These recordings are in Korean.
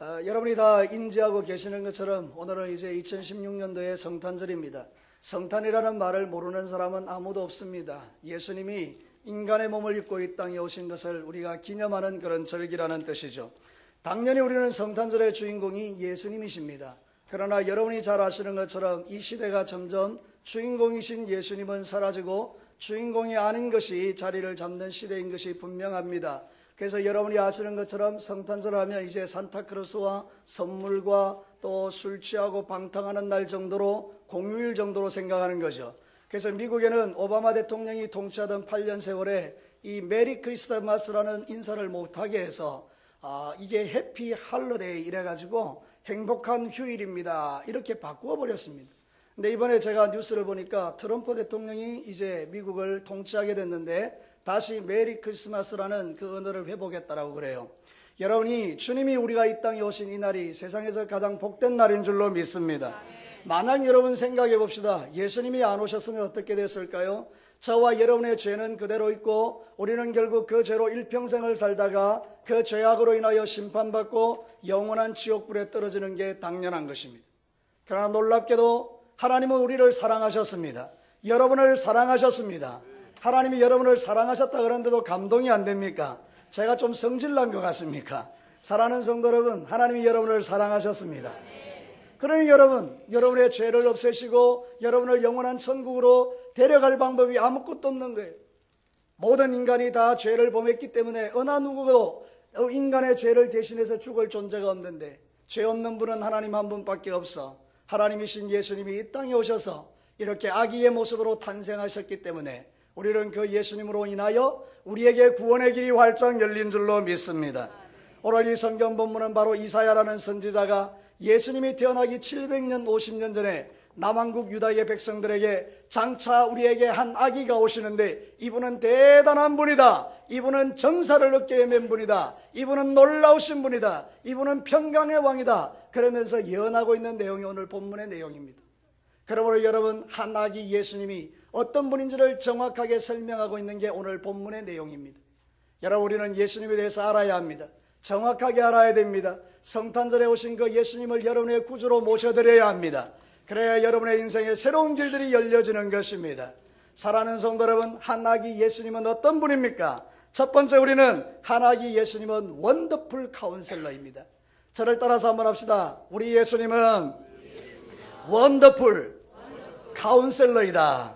여러분이 다 인지하고 계시는 것처럼 오늘은 이제 2016년도의 성탄절입니다. 성탄이라는 말을 모르는 사람은 아무도 없습니다. 예수님이 인간의 몸을 입고 이 땅에 오신 것을 우리가 기념하는 그런 절기라는 뜻이죠. 당연히 우리는 성탄절의 주인공이 예수님이십니다. 그러나 여러분이 잘 아시는 것처럼 이 시대가 점점 주인공이신 예수님은 사라지고 주인공이 아닌 것이 자리를 잡는 시대인 것이 분명합니다. 그래서 여러분이 아시는 것처럼 성탄절 하면 이제 산타크로스와 선물과 또 술 취하고 방탕하는 날 정도로 공휴일 정도로 생각하는 거죠. 그래서 미국에는 오바마 대통령이 통치하던 8년 세월에 이 메리 크리스마스라는 인사를 못하게 해서 이게 해피 할러데이 이래가지고 행복한 휴일입니다 이렇게 바꾸어 버렸습니다. 근데 이번에 제가 뉴스를 보니까 트럼프 대통령이 이제 미국을 통치하게 됐는데 다시 메리 크리스마스라는 그 언어를 회복했다라고 그래요. 여러분이 주님이 우리가 이 땅에 오신 이 날이 세상에서 가장 복된 날인 줄로 믿습니다. 만약 여러분 생각해 봅시다. 예수님이 안 오셨으면 어떻게 됐을까요? 저와 여러분의 죄는 그대로 있고 우리는 결국 그 죄로 일평생을 살다가 그 죄악으로 인하여 심판받고 영원한 지옥불에 떨어지는 게 당연한 것입니다. 그러나 놀랍게도 하나님은 우리를 사랑하셨습니다. 여러분을 사랑하셨습니다. 하나님이 여러분을 사랑하셨다 그러는데도 감동이 안 됩니까? 제가 좀 성질난 것 같습니까? 사랑하는 성도 여러분, 하나님이 여러분을 사랑하셨습니다. 그러니 여러분의 죄를 없애시고 여러분을 영원한 천국으로 데려갈 방법이 아무것도 없는 거예요. 모든 인간이 다 죄를 범했기 때문에 어느 누구도 인간의 죄를 대신해서 죽을 존재가 없는데 죄 없는 분은 하나님 한 분밖에 없어. 하나님이신 예수님이 이 땅에 오셔서 이렇게 아기의 모습으로 탄생하셨기 때문에 우리는 그 예수님으로 인하여 우리에게 구원의 길이 활짝 열린 줄로 믿습니다. 오늘 이 성경 본문은 바로 이사야라는 선지자가 예수님이 태어나기 700년 50년 전에 남한국 유다의 백성들에게 장차 우리에게 한 아기가 오시는데 이분은 대단한 분이다. 이분은 정사를 얻게 맨 분이다. 이분은 놀라우신 분이다. 이분은 평강의 왕이다. 그러면서 예언하고 있는 내용이 오늘 본문의 내용입니다. 그러므로 여러분, 한 아기 예수님이 어떤 분인지를 정확하게 설명하고 있는 게 오늘 본문의 내용입니다. 여러분, 우리는 예수님에 대해서 알아야 합니다. 정확하게 알아야 됩니다. 성탄절에 오신 그 예수님을 여러분의 구주로 모셔드려야 합니다. 그래야 여러분의 인생에 새로운 길들이 열려지는 것입니다. 사랑하는 성도 여러분, 한 아기 예수님은 어떤 분입니까? 첫 번째, 우리는 한 아기 예수님은 원더풀 카운셀러입니다. 저를 따라서 한번 합시다. 우리 예수님은 원더풀 카운셀러이다.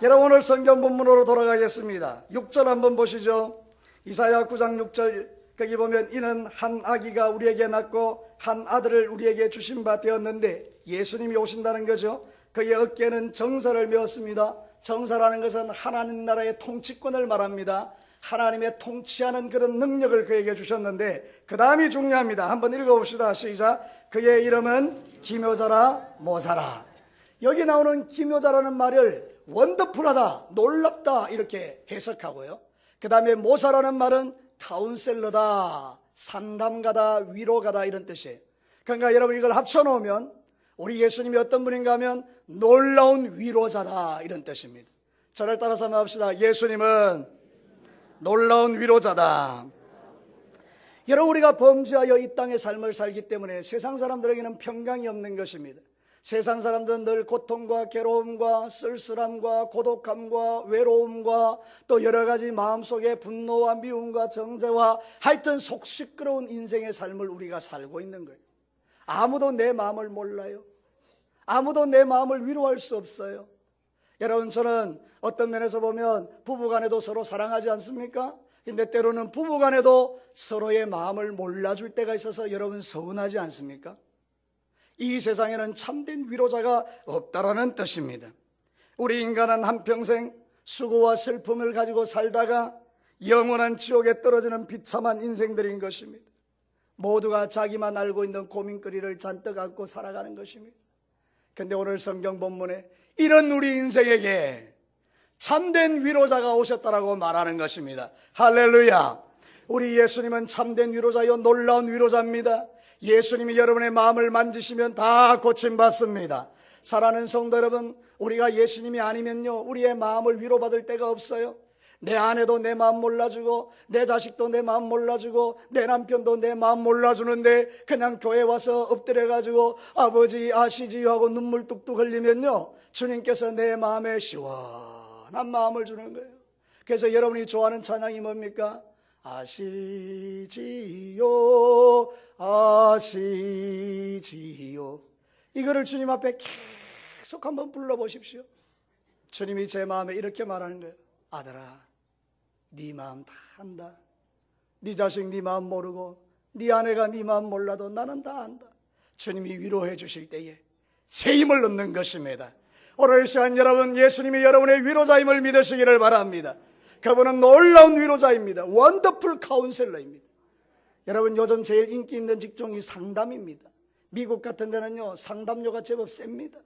여러분, 오늘 성경 본문으로 돌아가겠습니다. 6절 한번 보시죠. 이사야 9장 6절, 거기 보면 이는 한 아기가 우리에게 낳고 한 아들을 우리에게 주신 바 되었는데, 예수님이 오신다는 거죠. 그의 어깨에는 정사를 메었습니다. 정사라는 것은 하나님 나라의 통치권을 말합니다. 하나님의 통치하는 그런 능력을 그에게 주셨는데, 그 다음이 중요합니다. 한번 읽어봅시다. 시작. 그의 이름은 기묘자라 모사라. 여기 나오는 기묘자라는 말을 원더풀하다, 놀랍다 이렇게 해석하고요. 그 다음에 모사라는 말은 카운셀러다, 상담가다, 위로가다 이런 뜻이에요. 그러니까 여러분, 이걸 합쳐놓으면 우리 예수님이 어떤 분인가 하면 놀라운 위로자다 이런 뜻입니다. 저를 따라서 한번 합시다. 예수님은 놀라운 위로자다. 여러분, 우리가 범죄하여 이 땅의 삶을 살기 때문에 세상 사람들에게는 평강이 없는 것입니다. 세상 사람들은 늘 고통과 괴로움과 쓸쓸함과 고독함과 외로움과 또 여러 가지 마음속에 분노와 미움과 정죄와 하여튼 속 시끄러운 인생의 삶을 우리가 살고 있는 거예요. 아무도 내 마음을 몰라요. 아무도 내 마음을 위로할 수 없어요. 여러분, 저는 어떤 면에서 보면 부부간에도 서로 사랑하지 않습니까? 근데 때로는 부부간에도 서로의 마음을 몰라줄 때가 있어서 여러분 서운하지 않습니까? 이 세상에는 참된 위로자가 없다라는 뜻입니다. 우리 인간은 한평생 수고와 슬픔을 가지고 살다가 영원한 지옥에 떨어지는 비참한 인생들인 것입니다. 모두가 자기만 알고 있는 고민거리를 잔뜩 안고 살아가는 것입니다. 그런데 오늘 성경 본문에 이런 우리 인생에게 참된 위로자가 오셨다라고 말하는 것입니다. 할렐루야. 우리 예수님은 참된 위로자요 놀라운 위로자입니다. 예수님이 여러분의 마음을 만지시면 다 고침받습니다. 사랑하는 성도 여러분, 우리가 예수님이 아니면요 우리의 마음을 위로받을 데가 없어요. 내 아내도 내 마음 몰라주고 내 자식도 내 마음 몰라주고 내 남편도 내 마음 몰라주는데 그냥 교회 와서 엎드려가지고 아버지 아시지요 하고 눈물 뚝뚝 흘리면요, 주님께서 내 마음에 시원한 마음을 주는 거예요. 그래서 여러분이 좋아하는 찬양이 뭡니까? 아시지요 아시지요. 이거를 주님 앞에 계속 한번 불러보십시오. 주님이 제 마음에 이렇게 말하는 거예요. 아들아, 네 마음 다 안다. 네 자식 네 마음 모르고 네 아내가 네 마음 몰라도 나는 다 안다. 주님이 위로해 주실 때에 새 힘을 얻는 것입니다. 오늘 이 시간 여러분, 예수님이 여러분의 위로자임을 믿으시기를 바랍니다. 그분은 놀라운 위로자입니다. 원더풀 카운셀러입니다. 여러분, 요즘 제일 인기 있는 직종이 상담입니다. 미국 같은 데는요, 상담료가 제법 셉니다.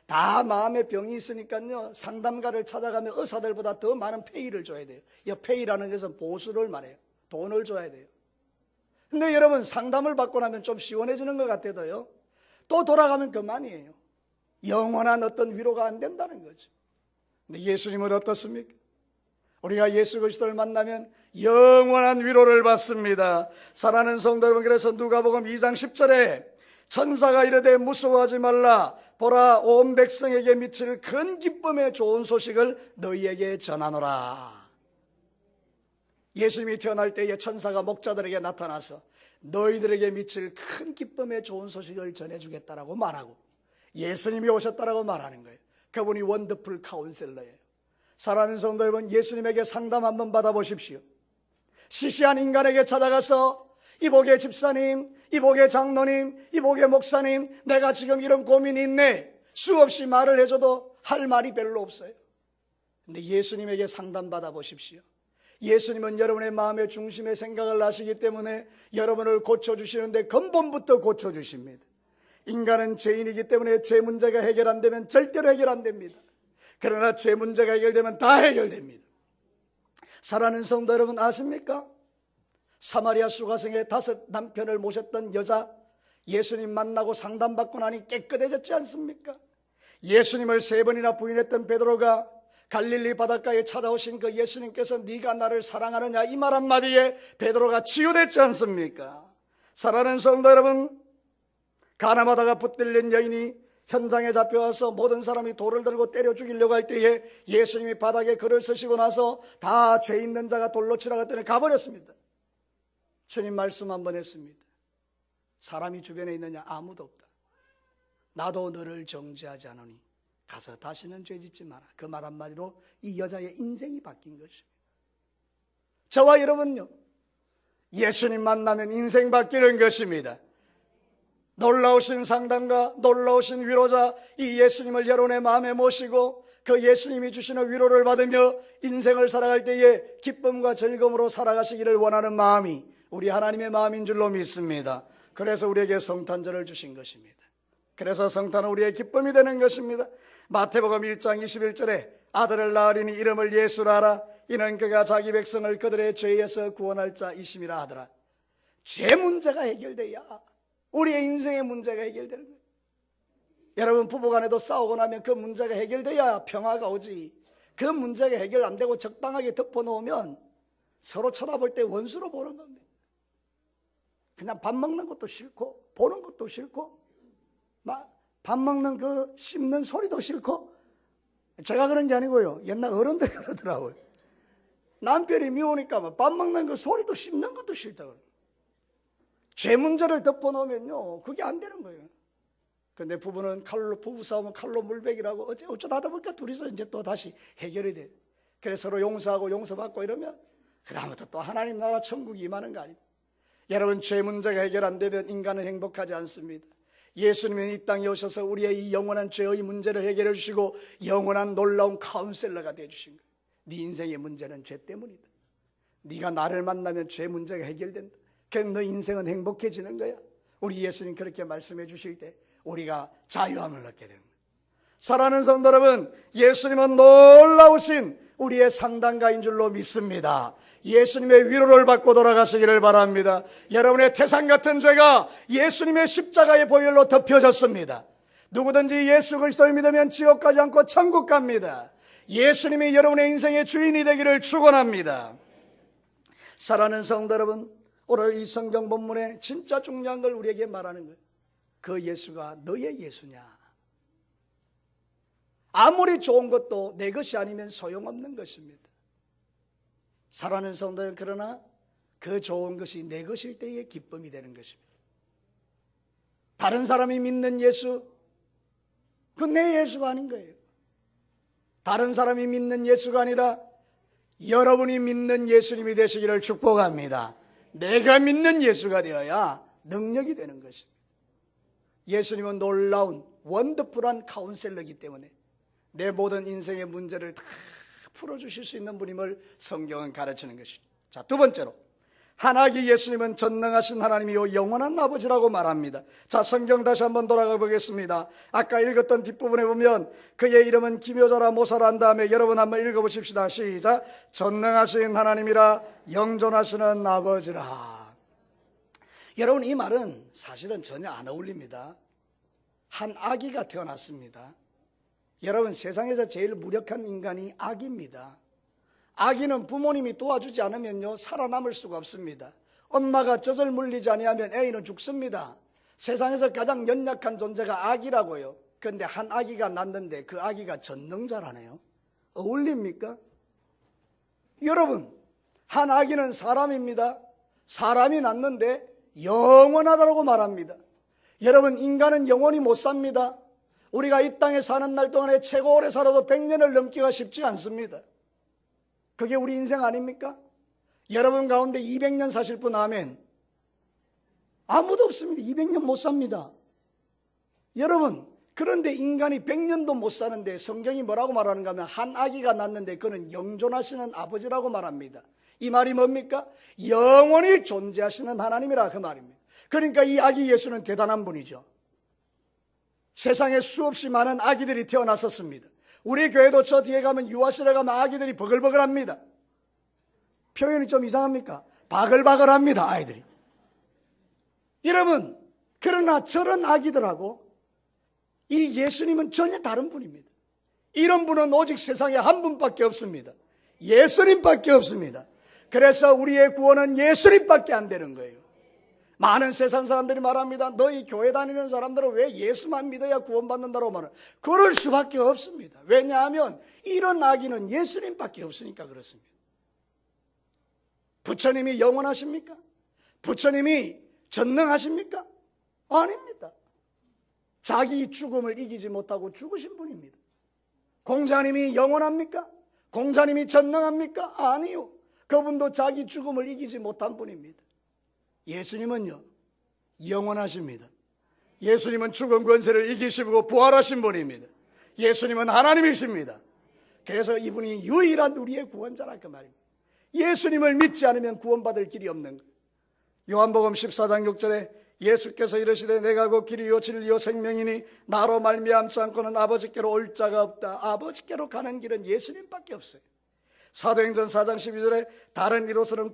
다 마음의 병이 있으니까요, 상담가를 찾아가면 의사들보다 더 많은 페이를 줘야 돼요. 이 페이라는 것은 보수를 말해요. 돈을 줘야 돼요. 근데 여러분, 상담을 받고 나면 좀 시원해지는 것 같아도요, 또 돌아가면 그만이에요. 영원한 어떤 위로가 안 된다는 거죠. 근데 예수님은 어떻습니까? 우리가 예수 그리스도를 만나면 영원한 위로를 받습니다. 사랑하는 성도 여러분, 그래서 누가복음 2장 10절에 천사가 이르되 무서워하지 말라, 보라 온 백성에게 미칠 큰 기쁨의 좋은 소식을 너희에게 전하노라. 예수님이 태어날 때에 천사가 목자들에게 나타나서 너희들에게 미칠 큰 기쁨의 좋은 소식을 전해주겠다라고 말하고 예수님이 오셨다라고 말하는 거예요. 그분이 원더풀 카운셀러예요. 사랑하는 성도 여러분, 예수님에게 상담 한번 받아보십시오. 시시한 인간에게 찾아가서 이복의 집사님, 이복의 장로님, 이복의 목사님, 내가 지금 이런 고민이 있네, 수없이 말을 해줘도 할 말이 별로 없어요. 근데 예수님에게 상담 받아보십시오. 예수님은 여러분의 마음의 중심에 생각을 하시기 때문에 여러분을 고쳐주시는데 근본부터 고쳐주십니다. 인간은 죄인이기 때문에 죄 문제가 해결 안 되면 절대로 해결 안 됩니다. 그러나 죄 문제가 해결되면 다 해결됩니다. 사랑하는 성도 여러분, 아십니까? 사마리아 수가성에 5 남편을 모셨던 여자, 예수님 만나고 상담받고 나니 깨끗해졌지 않습니까? 예수님을 3번이나 부인했던 베드로가 갈릴리 바닷가에 찾아오신 그 예수님께서 네가 나를 사랑하느냐 이 말 한마디에 베드로가 치유됐지 않습니까? 사랑하는 성도 여러분, 가나마다가 붙들린 여인이 현장에 잡혀와서 모든 사람이 돌을 들고 때려 죽이려고 할 때에 예수님이 바닥에 글을 쓰시고 나서 다 죄 있는 자가 돌로 치라 했더니 가버렸습니다. 주님 말씀 한번 했습니다. 사람이 주변에 있느냐? 아무도 없다. 나도 너를 정죄하지 않으니 가서 다시는 죄 짓지 마라. 그 말 한마디로 이 여자의 인생이 바뀐 것입니다. 저와 여러분요, 예수님 만나면 인생 바뀌는 것입니다. 놀라우신 상담가, 놀라우신 위로자, 이 예수님을 여러분의 마음에 모시고 그 예수님이 주시는 위로를 받으며 인생을 살아갈 때에 기쁨과 즐거움으로 살아가시기를 원하는 마음이 우리 하나님의 마음인 줄로 믿습니다. 그래서 우리에게 성탄절을 주신 것입니다. 그래서 성탄은 우리의 기쁨이 되는 것입니다. 마태복음 1장 21절에 아들을 낳으리니 이름을 예수라 하라. 이는 그가 자기 백성을 그들의 죄에서 구원할 자이심이라 하더라. 죄 문제가 해결돼야 우리의 인생의 문제가 해결되는 거예요. 여러분, 부부간에도 싸우고 나면 그 문제가 해결돼야 평화가 오지. 그 문제가 해결 안 되고 적당하게 덮어놓으면 서로 쳐다볼 때 원수로 보는 겁니다. 그냥 밥 먹는 것도 싫고 보는 것도 싫고 밥 먹는 그 씹는 소리도 싫고. 제가 그런 게 아니고요, 옛날 어른들이 그러더라고요. 남편이 미우니까 밥 먹는 그 소리도 씹는 것도 싫다고. 죄 문제를 덮어놓으면요 그게 안 되는 거예요. 근데 부부는 부부싸움은 칼로 물베기라고 어쩌다 하다 보니까 둘이서 이제 또 다시 해결이 돼. 그래서 서로 용서하고 용서받고 이러면 그 다음부터 또 하나님 나라 천국이 임하는 거 아닙니까? 여러분, 죄 문제가 해결 안 되면 인간은 행복하지 않습니다. 예수님은 이 땅에 오셔서 우리의 이 영원한 죄의 문제를 해결해 주시고 영원한 놀라운 카운셀러가 되어주신 거예요. 네 인생의 문제는 죄 때문이다. 네가 나를 만나면 죄 문제가 해결된다. 그럼 너 인생은 행복해지는 거야. 우리 예수님 그렇게 말씀해 주실 때 우리가 자유함을 얻게 되는 거예요. 사랑하는 성도 여러분, 예수님은 놀라우신 우리의 상담가인 줄로 믿습니다. 예수님의 위로를 받고 돌아가시기를 바랍니다. 여러분의 태산 같은 죄가 예수님의 십자가의 보혈로 덮여졌습니다. 누구든지 예수 그리스도를 믿으면 지옥 가지 않고 천국 갑니다. 예수님이 여러분의 인생의 주인이 되기를 축원합니다. 사랑하는 성도 여러분, 오늘 이 성경 본문에 진짜 중요한 걸 우리에게 말하는 거예요. 그 예수가 너의 예수냐? 아무리 좋은 것도 내 것이 아니면 소용없는 것입니다. 사랑하는 성도 여러분, 그러나 그 좋은 것이 내 것일 때의 기쁨이 되는 것입니다. 다른 사람이 믿는 예수, 그건 내 예수가 아닌 거예요. 다른 사람이 믿는 예수가 아니라 여러분이 믿는 예수님이 되시기를 축복합니다. 내가 믿는 예수가 되어야 능력이 되는 것입니다. 예수님은 놀라운 원더풀한 카운셀러이기 때문에 내 모든 인생의 문제를 다 풀어주실 수 있는 분임을 성경은 가르치는 것이죠. 자, 두 번째로 하나님 예수님은 전능하신 하나님이요 영원한 아버지라고 말합니다. 자, 성경 다시 한번 돌아가 보겠습니다. 아까 읽었던 뒷부분에 보면 그의 이름은 기묘자라 모사라 한 다음에 여러분 한번 읽어보십시다. 시작. 전능하신 하나님이라 영존하시는 아버지라. 여러분, 이 말은 사실은 전혀 안 어울립니다. 한 아기가 태어났습니다. 여러분, 세상에서 제일 무력한 인간이 아기입니다. 아기는 부모님이 도와주지 않으면요 살아남을 수가 없습니다. 엄마가 젖을 물리지 아니하면 애인은 죽습니다. 세상에서 가장 연약한 존재가 아기라고요. 그런데 한 아기가 낳는데 그 아기가 전능자라네요. 어울립니까? 여러분, 한 아기는 사람입니다. 사람이 낳는데 영원하다고 말합니다. 여러분, 인간은 영원히 못 삽니다. 우리가 이 땅에 사는 날 동안에 최고 오래 살아도 100년을 넘기가 쉽지 않습니다. 그게 우리 인생 아닙니까? 여러분 가운데 200년 사실 분 아멘. 아무도 없습니다. 200년 못 삽니다. 여러분, 그런데 인간이 100년도 못 사는데 성경이 뭐라고 말하는가 하면 한 아기가 낳는데 그는 영존하시는 아버지라고 말합니다. 이 말이 뭡니까? 영원히 존재하시는 하나님이라 그 말입니다. 그러니까 이 아기 예수는 대단한 분이죠. 세상에 수없이 많은 아기들이 태어났었습니다. 우리 교회도 저 뒤에 가면 유아실에 가면 아기들이 버글버글합니다. 표현이 좀 이상합니까? 바글바글합니다, 아이들이. 여러분, 그러나 저런 아기들하고 이 예수님은 전혀 다른 분입니다. 이런 분은 오직 세상에 한 분밖에 없습니다. 예수님밖에 없습니다. 그래서 우리의 구원은 예수님밖에 안 되는 거예요. 많은 세상 사람들이 말합니다. 너희 교회 다니는 사람들은 왜 예수만 믿어야 구원받는다고 말해요. 그럴 수밖에 없습니다. 왜냐하면 이런 아기는 예수님밖에 없으니까 그렇습니다. 부처님이 영원하십니까? 부처님이 전능하십니까? 아닙니다. 자기 죽음을 이기지 못하고 죽으신 분입니다. 공자님이 영원합니까? 공자님이 전능합니까? 아니요. 그분도 자기 죽음을 이기지 못한 분입니다. 예수님은요 영원하십니다. 예수님은 죽음 권세를 이기시고 부활하신 분입니다. 예수님은 하나님이십니다. 그래서 이분이 유일한 우리의 구원자라 그 말입니다. 예수님을 믿지 않으면 구원받을 길이 없는 거예요. 요한복음 14장 6절에 예수께서 이르시되 내가 곧 길이요 진리요 생명이니 나로 말미암지 않고는 아버지께로 올 자가 없다. 아버지께로 가는 길은 예수님밖에 없어요. 사도행전 4장 12절에 다른 이로서는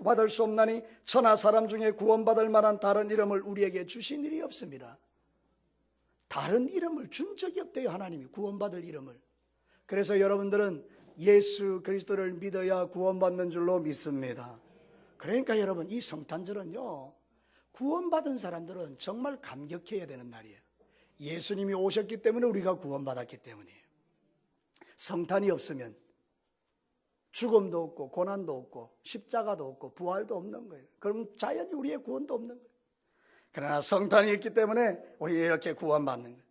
받을 수 없나니 천하 사람 중에 구원받을 만한 다른 이름을 우리에게 주신 일이 없습니다. 다른 이름을 준 적이 없대요. 하나님이 구원받을 이름을. 그래서 여러분들은 예수 그리스도를 믿어야 구원받는 줄로 믿습니다. 그러니까 여러분, 이 성탄절은요 구원받은 사람들은 정말 감격해야 되는 날이에요. 예수님이 오셨기 때문에 우리가 구원받았기 때문이에요. 성탄이 없으면 죽음도 없고 고난도 없고 십자가도 없고 부활도 없는 거예요. 그럼 자연히 우리의 구원도 없는 거예요. 그러나 성탄이 있기 때문에 우리 이렇게 구원받는 거예요.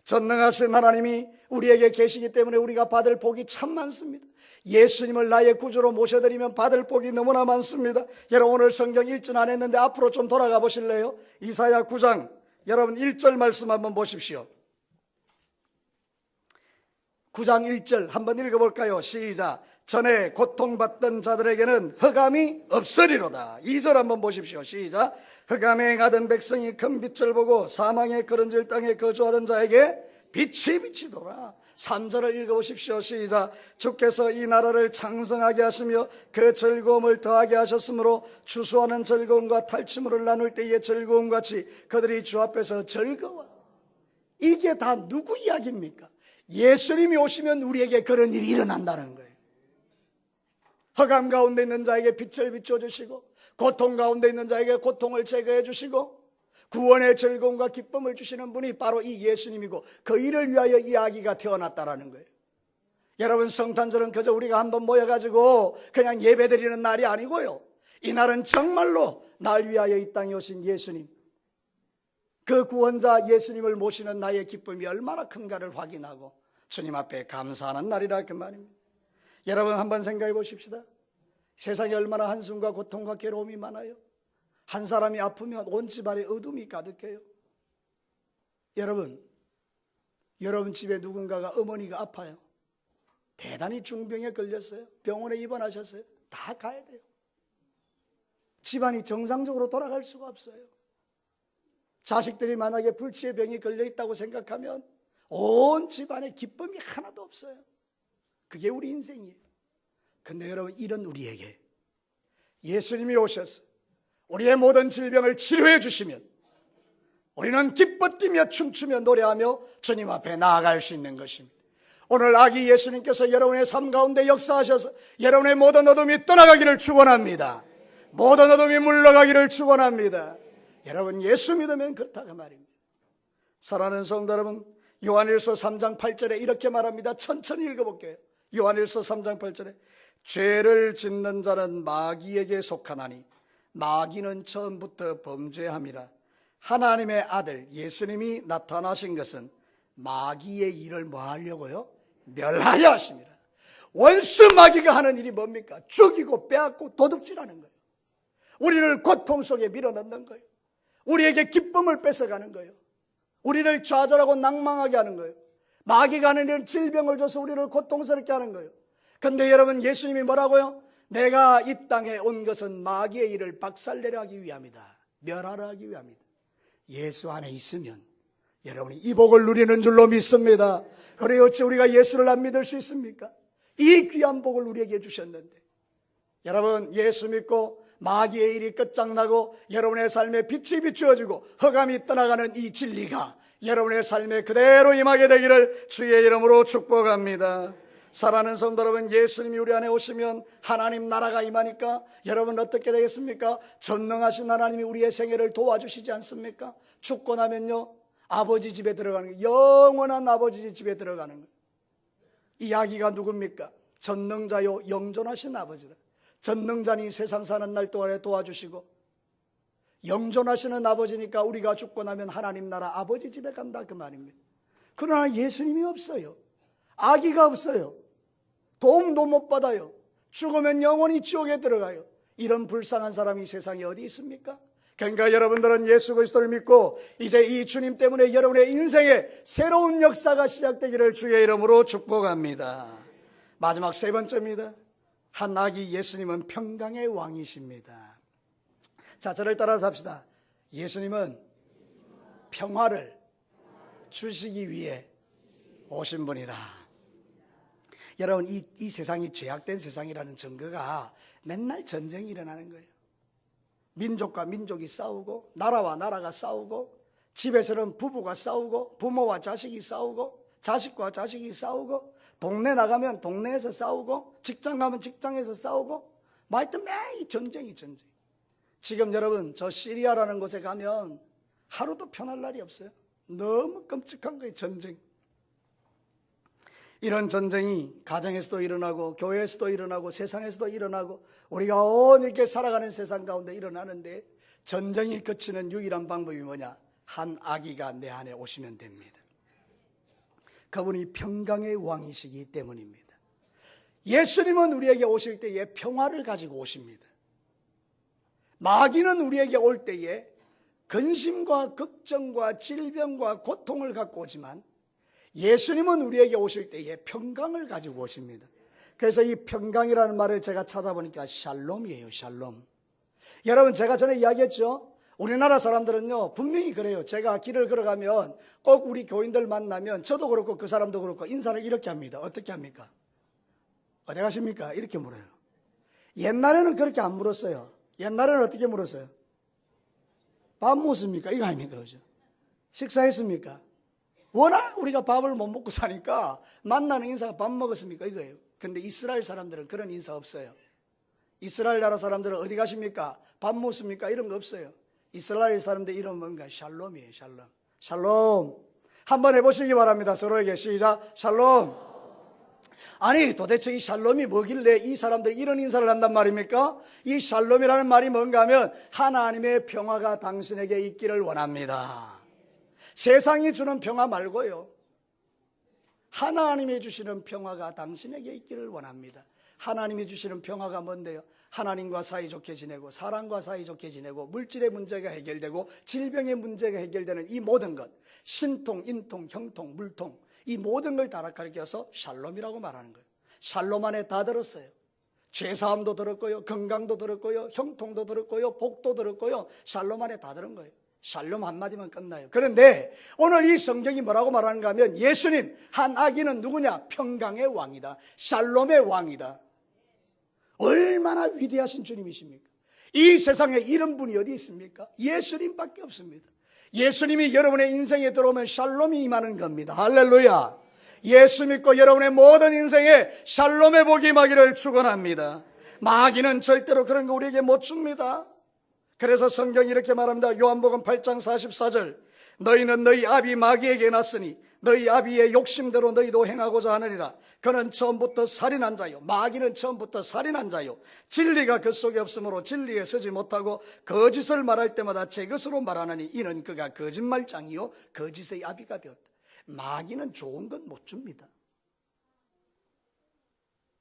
전능하신 하나님이 우리에게 계시기 때문에 우리가 받을 복이 참 많습니다. 예수님을 나의 구주로 모셔드리면 받을 복이 너무나 많습니다. 여러분, 오늘 성경 읽진 않았는데 앞으로 좀 돌아가 보실래요? 이사야 9장 여러분 1절 말씀 한번 보십시오. 9장 1절 한번 읽어볼까요? 시작. 전에 고통받던 자들에게는 흑암이 없으리로다. 2절 한번 보십시오. 시작. 흑암에 행하던 백성이 큰 빛을 보고 사망의 그른질 땅에 거주하던 자에게 빛이 비치더라. 3절을 읽어보십시오. 시작. 주께서 이 나라를 창성하게 하시며 그 즐거움을 더하게 하셨으므로 추수하는 즐거움과 탈취물을 나눌 때의 즐거움같이 그들이 주 앞에서 즐거워. 이게 다 누구 이야기입니까? 예수님이 오시면 우리에게 그런 일이 일어난다는 거예요. 흑암 가운데 있는 자에게 빛을 비춰주시고, 고통 가운데 있는 자에게 고통을 제거해 주시고, 구원의 즐거움과 기쁨을 주시는 분이 바로 이 예수님이고, 그 일을 위하여 이 아기가 태어났다라는 거예요. 여러분, 성탄절은 그저 우리가 한번 모여가지고 그냥 예배드리는 날이 아니고요, 이날은 정말로 날 위하여 이 땅에 오신 예수님, 그 구원자 예수님을 모시는 나의 기쁨이 얼마나 큰가를 확인하고 주님 앞에 감사하는 날이라 그 말입니다. 여러분, 한번 생각해 보십시다. 세상에 얼마나 한숨과 고통과 괴로움이 많아요. 한 사람이 아프면 온 집안에 어둠이 가득해요. 여러분 집에 누군가가, 어머니가 아파요. 대단히 중병에 걸렸어요. 병원에 입원하셨어요. 다 가야 돼요. 집안이 정상적으로 돌아갈 수가 없어요. 자식들이 만약에 불치의 병이 걸려있다고 생각하면 온 집안에 기쁨이 하나도 없어요. 그게 우리 인생이에요. 근데 여러분, 이런 우리에게 예수님이 오셔서 우리의 모든 질병을 치료해 주시면 우리는 기뻐 뛰며 춤추며 노래하며 주님 앞에 나아갈 수 있는 것입니다. 오늘 아기 예수님께서 여러분의 삶 가운데 역사하셔서 여러분의 모든 어둠이 떠나가기를 축원합니다. 모든 어둠이 물러가기를 축원합니다. 여러분, 예수 믿으면 그렇다고 말입니다. 사랑하는 성도 여러분, 요한일서 3장 8절에 이렇게 말합니다. 천천히 읽어볼게요. 요한일서 3장 8절에 죄를 짓는 자는 마귀에게 속하나니 마귀는 처음부터 범죄함이라. 하나님의 아들 예수님이 나타나신 것은 마귀의 일을 뭐 하려고요? 멸하려 하십니다. 원수 마귀가 하는 일이 뭡니까? 죽이고 빼앗고 도둑질하는 거예요. 우리를 고통 속에 밀어넣는 거예요. 우리에게 기쁨을 뺏어가는 거예요. 우리를 좌절하고 낭망하게 하는 거예요. 마귀가 하는 일은 질병을 줘서 우리를 고통스럽게 하는 거예요. 근데 여러분, 예수님이 뭐라고요? 내가 이 땅에 온 것은 마귀의 일을 박살내려 하기 위함이다. 멸하려 하기 위함이다. 예수 안에 있으면 여러분이 이 복을 누리는 줄로 믿습니다. 그래요, 어찌 우리가 예수를 안 믿을 수 있습니까? 이 귀한 복을 우리에게 주셨는데, 여러분, 예수 믿고 마귀의 일이 끝장나고 여러분의 삶에 빛이 비추어지고 흑암이 떠나가는 이 진리가 여러분의 삶에 그대로 임하게 되기를 주의 이름으로 축복합니다. 사랑하는 성도 여러분, 예수님이 우리 안에 오시면 하나님 나라가 임하니까 여러분 어떻게 되겠습니까? 전능하신 하나님이 우리의 생애를 도와주시지 않습니까? 죽고 나면요, 아버지 집에 들어가는 거예요. 영원한 아버지 집에 들어가는 거예요. 이 아기가 누굽니까? 전능자요 영존하신 아버지라. 전능자니 세상 사는 날 동안에 도와주시고, 영존하시는 아버지니까 우리가 죽고 나면 하나님 나라 아버지 집에 간다 그 말입니다. 그러나 예수님이 없어요. 아기가 없어요. 도움도 못 받아요. 죽으면 영원히 지옥에 들어가요. 이런 불쌍한 사람이 세상에 어디 있습니까? 그러니까 여러분들은 예수 그리스도를 믿고 이제 이 주님 때문에 여러분의 인생에 새로운 역사가 시작되기를 주의 이름으로 축복합니다. 마지막 세 번째입니다. 한 아기 예수님은 평강의 왕이십니다. 자, 저를 따라서 합시다. 예수님은 평화를 주시기 위해 오신 분이다. 여러분, 이 세상이 죄악된 세상이라는 증거가 맨날 전쟁이 일어나는 거예요. 민족과 민족이 싸우고, 나라와 나라가 싸우고, 집에서는 부부가 싸우고, 부모와 자식이 싸우고, 자식과 자식이 싸우고, 동네 나가면 동네에서 싸우고, 직장 가면 직장에서 싸우고, 하여튼 매일 전쟁이 전쟁. 지금 여러분, 저 시리아라는 곳에 가면 하루도 편할 날이 없어요. 너무 끔찍한 거예요, 전쟁. 이런 전쟁이 가정에서도 일어나고 교회에서도 일어나고 세상에서도 일어나고 우리가 온 이렇게 살아가는 세상 가운데 일어나는데, 전쟁이 그치는 유일한 방법이 뭐냐? 한 아기가 내 안에 오시면 됩니다. 그분이 평강의 왕이시기 때문입니다. 예수님은 우리에게 오실 때에 평화를 가지고 오십니다. 마귀는 우리에게 올 때에 근심과 걱정과 질병과 고통을 갖고 오지만, 예수님은 우리에게 오실 때에 평강을 가지고 오십니다. 그래서 이 평강이라는 말을 제가 찾아보니까 샬롬이에요. 샬롬. 여러분, 제가 전에 이야기했죠. 우리나라 사람들은요, 분명히 그래요. 제가 길을 걸어가면 꼭 우리 교인들 만나면 저도 그렇고 그 사람도 그렇고 인사를 이렇게 합니다. 어떻게 합니까? 어디 가십니까? 이렇게 물어요. 옛날에는 그렇게 안 물었어요. 옛날에는 어떻게 물었어요? 밥 먹습니까? 이거 아닙니까? 그죠? 식사했습니까? 워낙 우리가 밥을 못 먹고 사니까 만나는 인사가 밥 먹었습니까? 이거예요. 근데 이스라엘 사람들은 그런 인사 없어요. 이스라엘 나라 사람들은 어디 가십니까? 밥 먹습니까? 이런 거 없어요. 이스라엘 사람들 이름 뭔가? 샬롬이에요. 샬롬. 샬롬. 한번 해보시기 바랍니다. 서로에게 시작. 샬롬. 아니 도대체 이 샬롬이 뭐길래 이 사람들이 이런 인사를 한단 말입니까? 이 샬롬이라는 말이 뭔가 하면 하나님의 평화가 당신에게 있기를 원합니다. 세상이 주는 평화 말고요, 하나님이 주시는 평화가 당신에게 있기를 원합니다. 하나님이 주시는 평화가 뭔데요? 하나님과 사이좋게 지내고 사람과 사이좋게 지내고 물질의 문제가 해결되고 질병의 문제가 해결되는 이 모든 것, 신통, 인통, 형통, 물통, 이 모든 걸 다 가리켜서 샬롬이라고 말하는 거예요. 샬롬 안에 다 들었어요. 죄사함도 들었고요, 건강도 들었고요, 형통도 들었고요, 복도 들었고요. 샬롬 안에 다 들은 거예요. 샬롬 한마디면 끝나요. 그런데 오늘 이 성경이 뭐라고 말하는가 하면 예수님 한 아기는 누구냐? 평강의 왕이다. 샬롬의 왕이다. 얼마나 위대하신 주님이십니까? 이 세상에 이런 분이 어디 있습니까? 예수님밖에 없습니다. 예수님이 여러분의 인생에 들어오면 샬롬이 임하는 겁니다. 할렐루야. 예수 믿고 여러분의 모든 인생에 샬롬의 복이 임하기를 축원합니다. 마귀는 절대로 그런 거 우리에게 못 줍니다. 그래서 성경이 이렇게 말합니다. 요한복음 8장 44절, 너희는 너희 아비 마귀에게 났으니 너희 아비의 욕심대로 너희도 행하고자 하느니라. 그는 처음부터 살인한 자요, 마귀는 처음부터 살인한 자요, 진리가 그 속에 없으므로 진리에 서지 못하고 거짓을 말할 때마다 제 것으로 말하느니 이는 그가 거짓말장이요 거짓의 아비가 되었다. 마귀는 좋은 건 못 줍니다.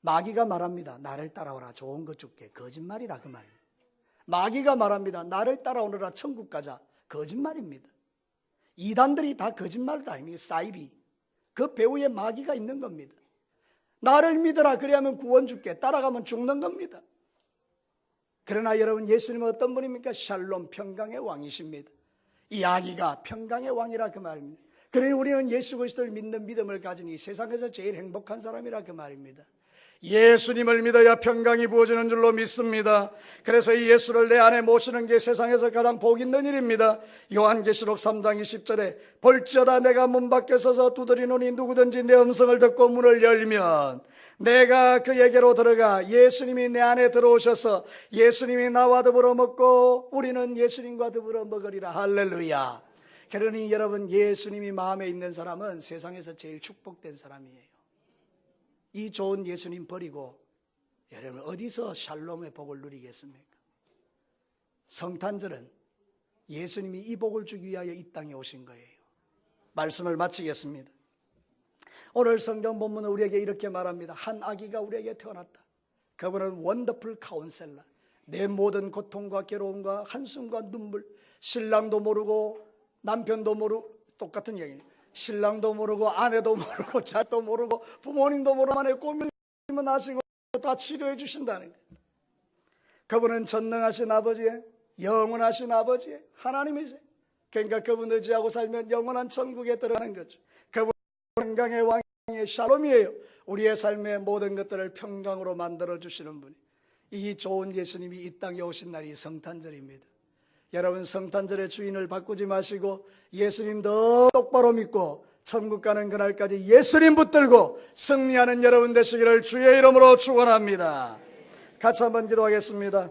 마귀가 말합니다. 나를 따라오라, 좋은 거 줄게. 거짓말이라 그 말입니다. 마귀가 말합니다. 나를 따라오너라, 천국 가자. 거짓말입니다. 이단들이 다 거짓말도 아닙니까? 사이비. 그 배후에 마귀가 있는 겁니다. 나를 믿어라, 그래야면 구원 줄게. 따라가면 죽는 겁니다. 그러나 여러분, 예수님은 어떤 분입니까? 샬롬, 평강의 왕이십니다. 이 아기가 평강의 왕이라 그 말입니다. 그러니 우리는 예수 그리스도를 믿는 믿음을 가진 이 세상에서 제일 행복한 사람이라 그 말입니다. 예수님을 믿어야 평강이 부어지는 줄로 믿습니다. 그래서 이 예수를 내 안에 모시는 게 세상에서 가장 복 있는 일입니다. 요한계시록 3장 20절에 볼지어다 내가 문 밖에 서서 두드리노니 누구든지 내 음성을 듣고 문을 열면 내가 그에게로 들어가 예수님이 내 안에 들어오셔서 예수님이 나와 더불어 먹고 우리는 예수님과 더불어 먹으리라. 할렐루야. 그러니 여러분, 예수님이 마음에 있는 사람은 세상에서 제일 축복된 사람이에요. 이 좋은 예수님 버리고 여러분 어디서 샬롬의 복을 누리겠습니까? 성탄절은 예수님이 이 복을 주기 위하여 이 땅에 오신 거예요. 말씀을 마치겠습니다. 오늘 성경 본문은 우리에게 이렇게 말합니다. 한 아기가 우리에게 태어났다. 그분은 원더풀 카운셀러, 내 모든 고통과 괴로움과 한숨과 눈물, 신랑도 모르고 남편도 모르고, 똑같은 얘기예요. 신랑도 모르고 아내도 모르고 자도 모르고 부모님도 모르고 안에 고민을 하시고 다 치료해 주신다는 거예요. 그분은 전능하신 아버지의, 영원하신 아버지의 하나님이세요. 그러니까 그분 의지하고 살면 영원한 천국에 들어가는 거죠. 그분은 평강의 왕의 샬롬이에요. 우리의 삶의 모든 것들을 평강으로 만들어 주시는 분이, 이 좋은 예수님이 이 땅에 오신 날이 성탄절입니다. 여러분, 성탄절의 주인을 바꾸지 마시고 예수님 더 똑바로 믿고 천국 가는 그날까지 예수님 붙들고 승리하는 여러분 되시기를 주의 이름으로 축원합니다. 같이 한번 기도하겠습니다.